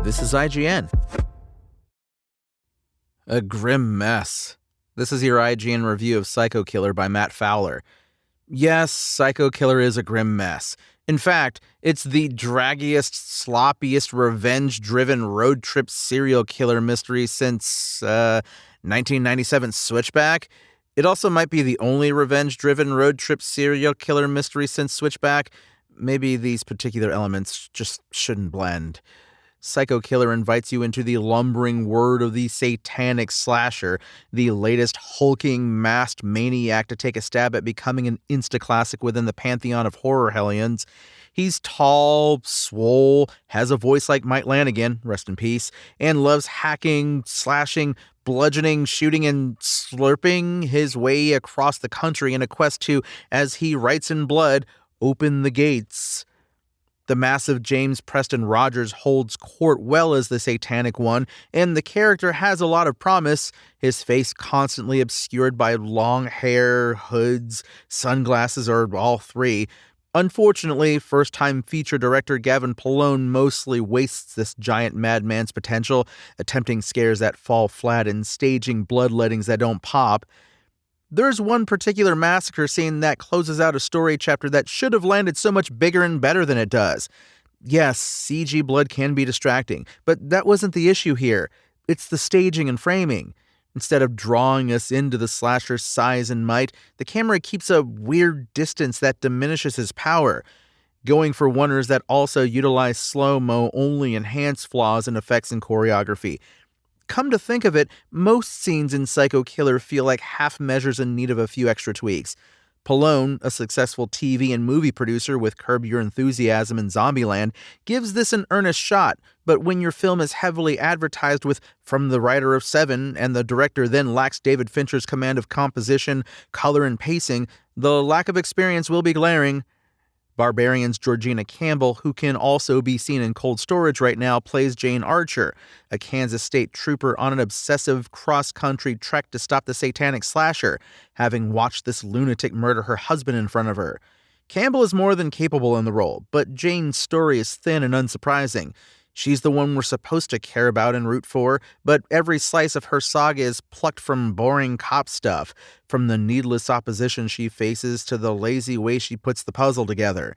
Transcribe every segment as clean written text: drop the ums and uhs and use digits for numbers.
This is IGN. A grim mess. This is your IGN review of Psycho Killer by Matt Fowler. Yes, Psycho Killer is a grim mess. In fact, it's the draggiest, sloppiest, revenge-driven road trip serial killer mystery since, 1997's Switchback. It also might be the only revenge-driven road trip serial killer mystery since Switchback. Maybe these particular elements just shouldn't blend. Psycho Killer invites you into the lumbering world of the satanic slasher, the latest hulking, masked maniac to take a stab at becoming an insta-classic within the pantheon of horror hellions. He's tall, swole, has a voice like Mike Lanigan, rest in peace, and loves hacking, slashing, bludgeoning, shooting, and slurping his way across the country in a quest to, as he writes in blood, open the gates. The massive James Preston Rogers holds court well as the Satanic One, and the character has a lot of promise, his face constantly obscured by long hair, hoods, sunglasses, or all three. Unfortunately, first-time feature director Gavin Polone mostly wastes this giant madman's potential, attempting scares that fall flat and staging bloodlettings that don't pop. There's one particular massacre scene that closes out a story chapter that should have landed so much bigger and better than it does. Yes, CG blood can be distracting, but that wasn't the issue here. It's the staging and framing. Instead of drawing us into the slasher's size and might, the camera keeps a weird distance that diminishes his power. Going for oneers that also utilize slow-mo only enhance flaws in effects and choreography. Come to think of it, most scenes in Psycho Killer feel like half measures in need of a few extra tweaks. Polone, a successful TV and movie producer with Curb Your Enthusiasm and Zombieland, gives this an earnest shot, but when your film is heavily advertised with "from the writer of Seven" and the director then lacks David Fincher's command of composition, color, and pacing, the lack of experience will be glaring. Barbarian's Georgina Campbell, who can also be seen in Cold Storage right now, plays Jane Archer, a Kansas State trooper on an obsessive cross-country trek to stop the satanic slasher, having watched this lunatic murder her husband in front of her. Campbell is more than capable in the role, but Jane's story is thin and unsurprising. She's the one we're supposed to care about and root for, but every slice of her saga is plucked from boring cop stuff, from the needless opposition she faces to the lazy way she puts the puzzle together.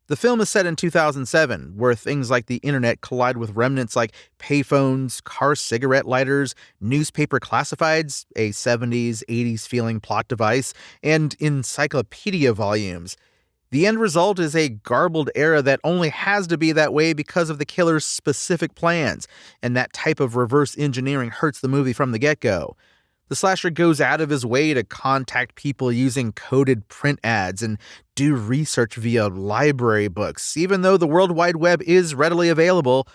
The film is set in 2007, where things like the internet collide with remnants like payphones, car cigarette lighters, newspaper classifieds, a 70s, 80s feeling plot device, and encyclopedia volumes. The end result is a garbled era that only has to be that way because of the killer's specific plans, and that type of reverse engineering hurts the movie from the get-go. The slasher goes out of his way to contact people using coded print ads and do research via library books, even though the World Wide Web is readily available.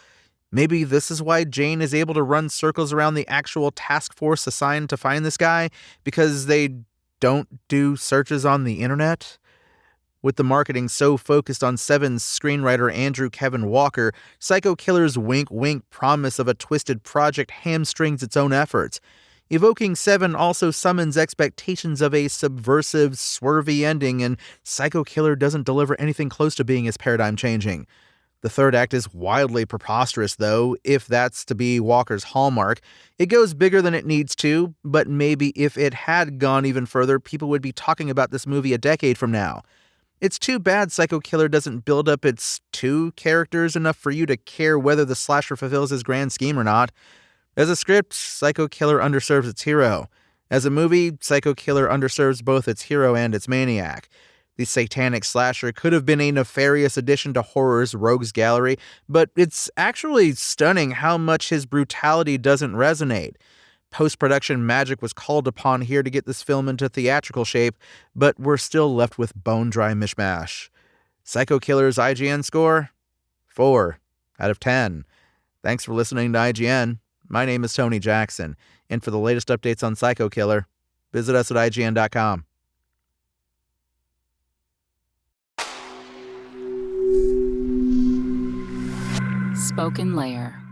Maybe this is why Jane is able to run circles around the actual task force assigned to find this guy, because they don't do searches on the internet? With the marketing so focused on Seven's screenwriter Andrew Kevin Walker, Psycho Killer's wink-wink promise of a twisted project hamstrings its own efforts. Evoking Seven also summons expectations of a subversive, swervy ending, and Psycho Killer doesn't deliver anything close to being as paradigm-changing. The third act is wildly preposterous, though, if that's to be Walker's hallmark. It goes bigger than it needs to, but maybe if it had gone even further, people would be talking about this movie a decade from now. It's too bad Psycho Killer doesn't build up its two characters enough for you to care whether the slasher fulfills his grand scheme or not. As a script, Psycho Killer underserves its hero. As a movie, Psycho Killer underserves both its hero and its maniac. The satanic slasher could have been a nefarious addition to horror's rogues gallery, but it's actually stunning how much his brutality doesn't resonate. Post-production magic was called upon here to get this film into theatrical shape, but we're still left with bone-dry mishmash. Psycho Killer's IGN score? 4 out of 10. Thanks for listening to IGN. My name is Tony Jackson, and for the latest updates on Psycho Killer, visit us at IGN.com. Spoken Layer.